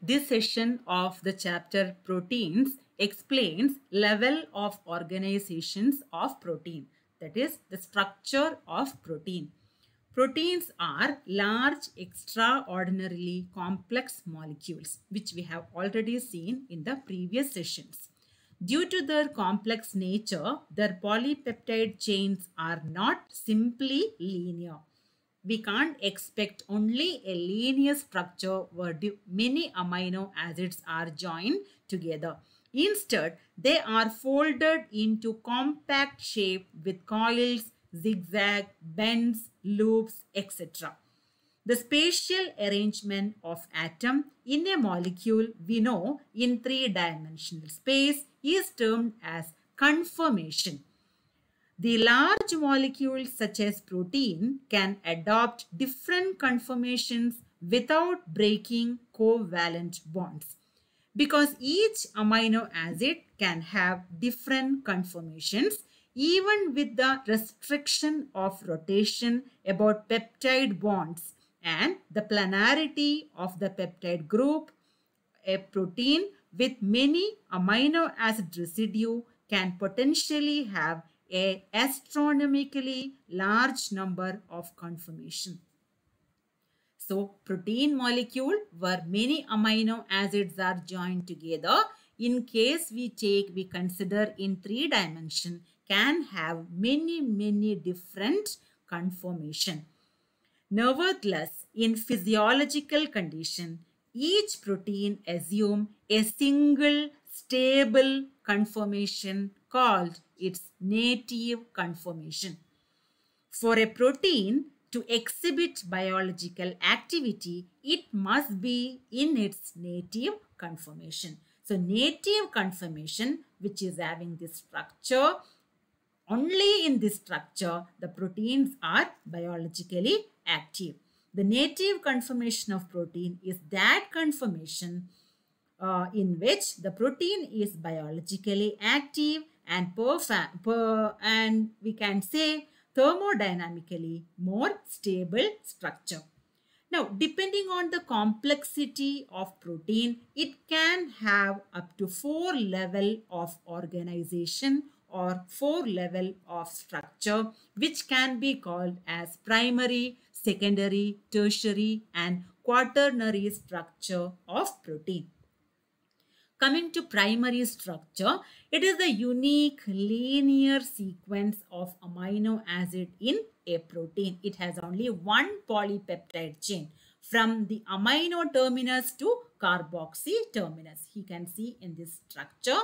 This session of the chapter Proteins explains level of organizations of protein, that is the structure of protein. Proteins are large, extraordinarily complex molecules, which we have already seen in the previous sessions. Due to their complex nature, their polypeptide chains are not simply linear. We can't expect only a linear structure where many amino acids are joined together. Instead, they are folded into compact shape with coils, zigzag, bends, loops, etc. The spatial arrangement of atom in a molecule we know in three-dimensional space is termed as conformation. The large molecules such as protein can adopt different conformations without breaking covalent bonds. Because each amino acid can have different conformations, even with the restriction of rotation about peptide bonds and the planarity of the peptide group, a protein with many amino acid residue can potentially have an astronomically large number of conformations. So, protein molecule where many amino acids are joined together, in case we consider in three dimension, can have many different conformation. Nevertheless, in physiological condition, each protein assumes a single stable conformation called its native conformation. For a protein to exhibit biological activity, it must be in its native conformation. So, native conformation, which is having this structure, only in this structure, the proteins are biologically active. The native conformation of protein is that conformation in which the protein is biologically active and and we can say thermodynamically more stable structure. Now, depending on the complexity of protein, it can have up to 4 level of organization or 4 level of structure, which can be called as primary, secondary, tertiary and quaternary structure of protein. Coming to primary structure, it is the unique linear sequence of amino acid in a protein. It has only one polypeptide chain from the amino terminus to carboxy terminus. You can see in this structure,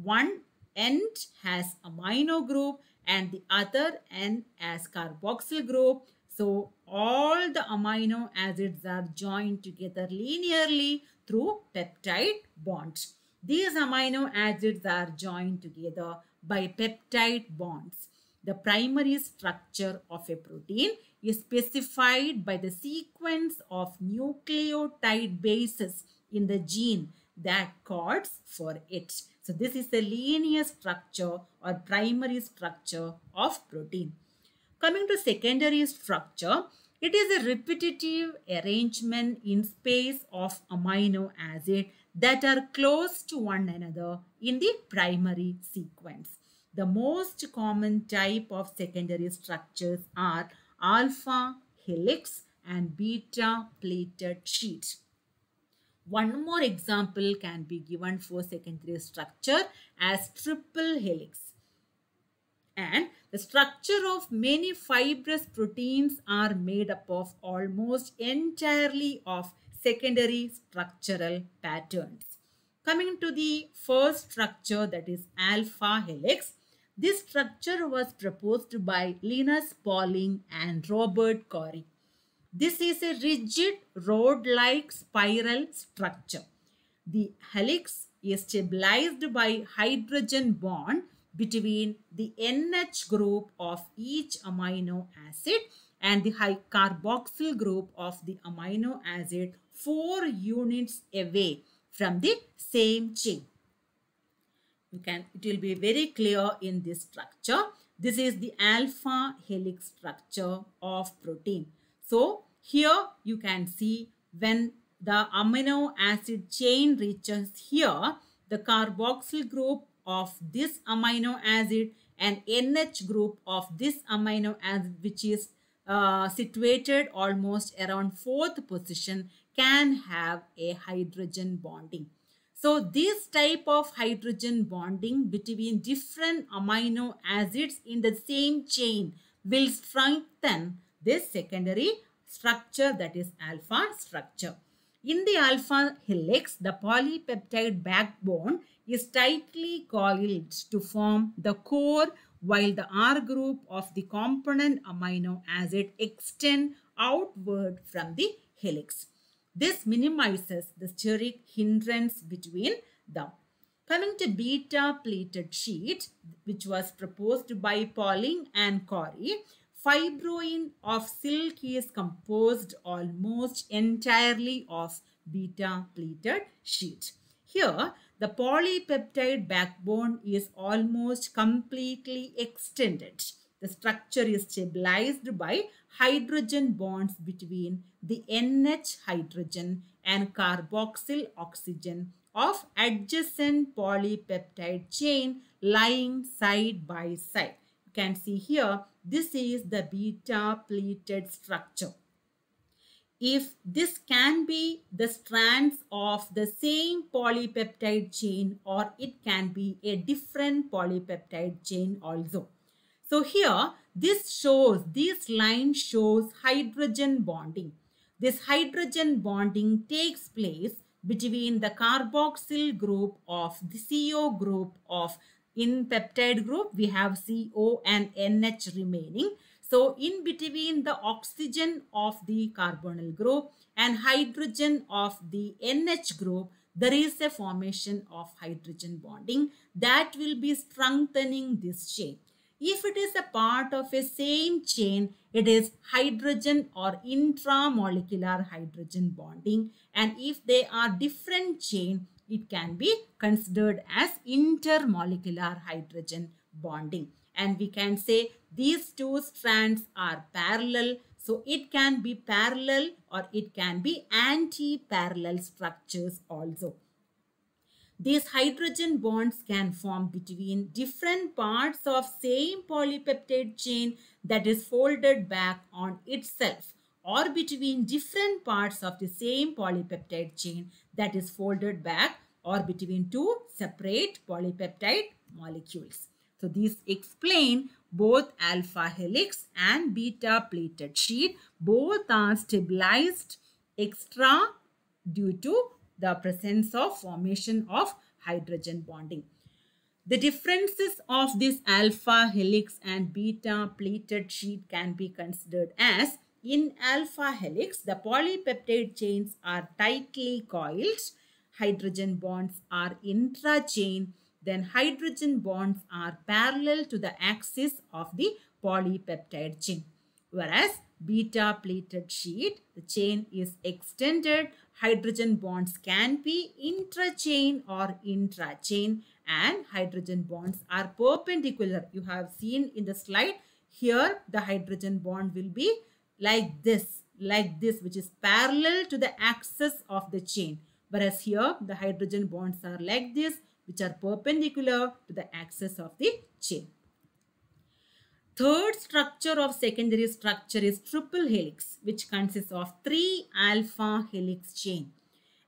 one end has amino group and the other end as carboxyl group. So, all the amino acids are joined together linearly through peptide bonds. These amino acids are joined together by peptide bonds. The primary structure of a protein is specified by the sequence of nucleotide bases in the gene that codes for it. So, this is the linear structure or primary structure of protein. Coming to secondary structure, it is a repetitive arrangement in space of amino acid that are close to one another in the primary sequence. The most common type of secondary structures are alpha helix and beta pleated sheet. One more example can be given for secondary structure as triple helix. And the structure of many fibrous proteins are made up of almost entirely of secondary structural patterns. Coming to the first structure, that is alpha helix. This structure was proposed by Linus Pauling and Robert Corey. This is a rigid rod-like spiral structure. The helix is stabilized by hydrogen bond between the NH group of each amino acid and the high carboxyl group of the amino acid 4 units away from the same chain. It will be very clear in this structure. This is the alpha helix structure of protein. So, here you can see when the amino acid chain reaches here, the carboxyl group of this amino acid and NH group of this amino acid, which is situated almost around 4th position, can have a hydrogen bonding. So this type of hydrogen bonding between different amino acids in the same chain will strengthen this secondary structure, that is alpha structure. In the alpha helix, the polypeptide backbone is tightly coiled to form the core, while the R group of the component amino acid extend outward from the helix. This minimizes the steric hindrance between them. Coming to beta pleated sheet, which was proposed by Pauling and Corey, fibroin of silk is composed almost entirely of beta pleated sheet. Here, the polypeptide backbone is almost completely extended. The structure is stabilized by hydrogen bonds between the NH hydrogen and carboxyl oxygen of adjacent polypeptide chain lying side by side. You can see here, this is the beta pleated structure. If this can be the strands of the same polypeptide chain, or it can be a different polypeptide chain also. So here, this line shows hydrogen bonding. This hydrogen bonding takes place between the carboxyl group of the CO group of, in peptide group, we have CO and NH remaining. So in between the oxygen of the carbonyl group and hydrogen of the NH group, there is a formation of hydrogen bonding that will be strengthening this chain. If it is a part of a same chain, it is hydrogen or intramolecular hydrogen bonding. And if they are different chain, it can be considered as intermolecular hydrogen bonding. And we can say these two strands are parallel. So it can be parallel or it can be anti-parallel structures also. These hydrogen bonds can form between different parts of same polypeptide chain that is folded back on itself, or between different parts of the same polypeptide chain that is folded back, or between two separate polypeptide molecules. So these explain both alpha helix and beta pleated sheet. Both are stabilized extra due to the presence of formation of hydrogen bonding. The differences of this alpha helix and beta pleated sheet can be considered as, in alpha helix, the polypeptide chains are tightly coiled, hydrogen bonds are intra-chain, then hydrogen bonds are parallel to the axis of the polypeptide chain. Whereas beta pleated sheet, the chain is extended, hydrogen bonds can be intra-chain or intra-chain, and hydrogen bonds are perpendicular. You have seen in the slide here, the hydrogen bond will be like this, which is parallel to the axis of the chain. Whereas here, the hydrogen bonds are like this, which are perpendicular to the axis of the chain. Third structure of secondary structure is triple helix, which consists of 3 alpha helix chain,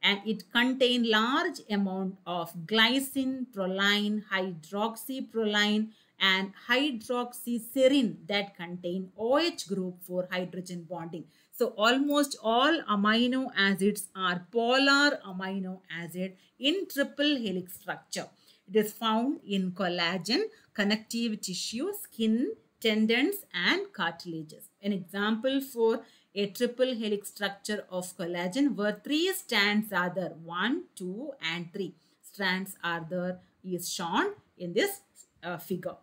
and it contains large amount of glycine, proline, hydroxyproline and hydroxyserine that contain OH group for hydrogen bonding. So almost all amino acids are polar amino acid in triple helix structure. It is found in collagen, connective tissue, skin, tendons and cartilages. An example for a triple helix structure of collagen where 3 strands are there, 1, 2 and 3 strands are there, is shown in this figure.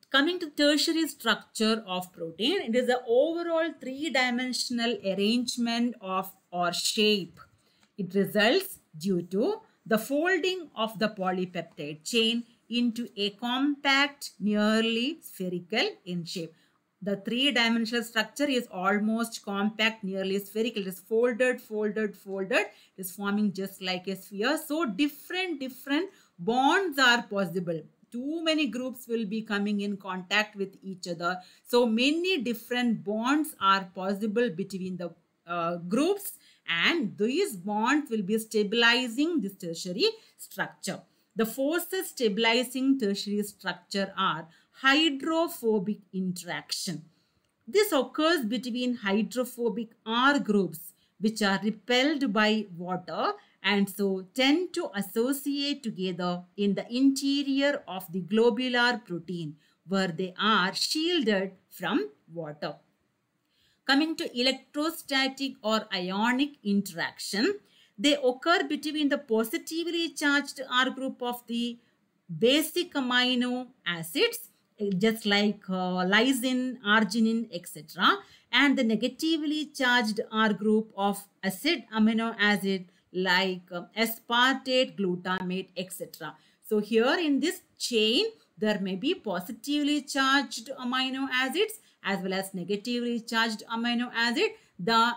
Coming to tertiary structure of protein, it is the overall 3-dimensional arrangement of or shape. It results due to the folding of the polypeptide chain into a compact, nearly spherical in shape. The three-dimensional structure is almost compact, nearly spherical. It is folded, folded, folded. It is forming just like a sphere. So different bonds are possible. Too many groups will be coming in contact with each other. So many different bonds are possible between the groups, and these bonds will be stabilizing this tertiary structure. The forces stabilizing tertiary structure are hydrophobic interaction. This occurs between hydrophobic R groups which are repelled by water and so tend to associate together in the interior of the globular protein where they are shielded from water. Coming to electrostatic or ionic interaction, they occur between the positively charged R group of the basic amino acids, just like lysine, arginine, etc., and the negatively charged R group of acid amino acid like aspartate, glutamate, etc. So here in this chain, there may be positively charged amino acids as well as negatively charged amino acid. The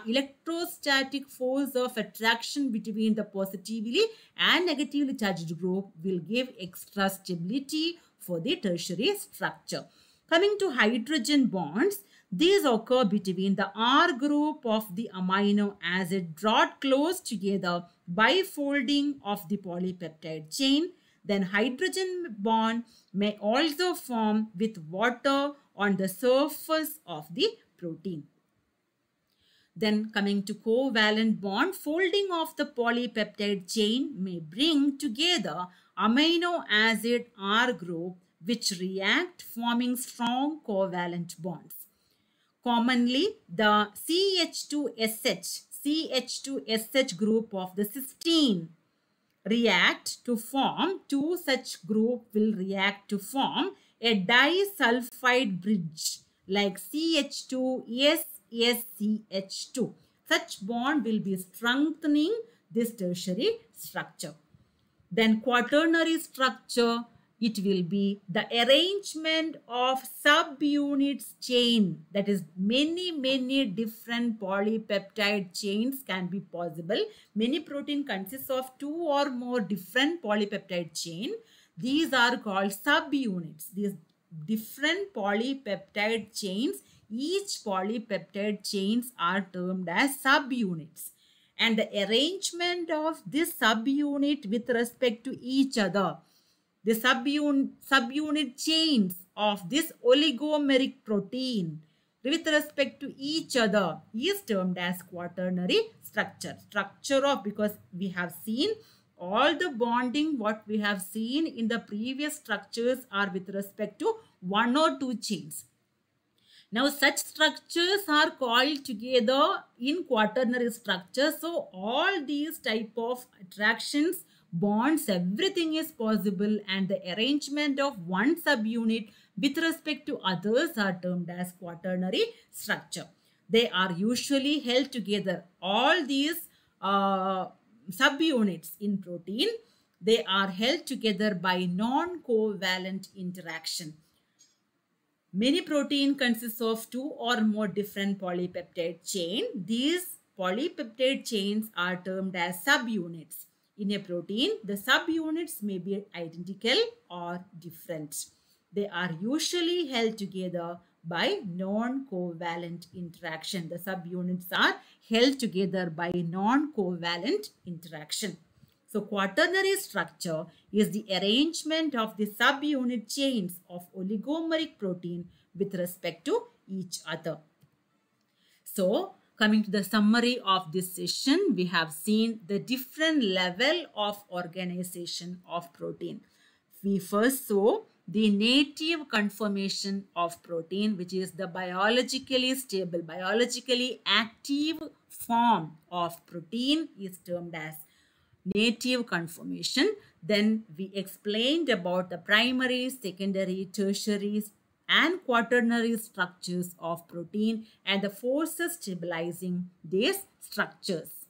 electrostatic force of attraction between the positively and negatively charged group will give extra stability for the tertiary structure. Coming to hydrogen bonds, these occur between the R group of the amino acid brought close together by folding of the polypeptide chain. Then hydrogen bond may also form with water on the surface of the protein. Then coming to covalent bond, folding of the polypeptide chain may bring together amino acid R group which react forming strong covalent bonds. Commonly, the CH2SH group of the cysteine react to form, two such group will react to form a disulfide bridge like CH2SSCH2. Such bond will be strengthening this tertiary structure. Then quaternary structure, it will be the arrangement of subunits chain. That is many different polypeptide chains can be possible. Many protein consists of two or more different polypeptide chain. These are called subunits. These different polypeptide chains, each polypeptide chains are termed as subunits. And the arrangement of this subunit with respect to each other, the subunit chains of this oligomeric protein with respect to each other is termed as quaternary structure. Structure of, because we have seen all the bonding what we have seen in the previous structures are with respect to one or two chains. Now such structures are called together in quaternary structure. So all these type of attractions, bonds, everything is possible, and the arrangement of one subunit with respect to others are termed as quaternary structure. They are usually held together. All these subunits in protein, they are held together by non-covalent interaction. Many protein consists of two or more different polypeptide chain. These polypeptide chains are termed as subunits. In a protein, the subunits may be identical or different. They are usually held together by non-covalent interaction. The subunits are held together by non-covalent interaction. So quaternary structure is the arrangement of the subunit chains of oligomeric protein with respect to each other. So coming to the summary of this session, we have seen the different level of organization of protein. We first saw the native conformation of protein, which is the biologically stable, biologically active form of protein is termed as native conformation. Then we explained about the primary, secondary, tertiary and quaternary structures of protein and the forces stabilizing these structures.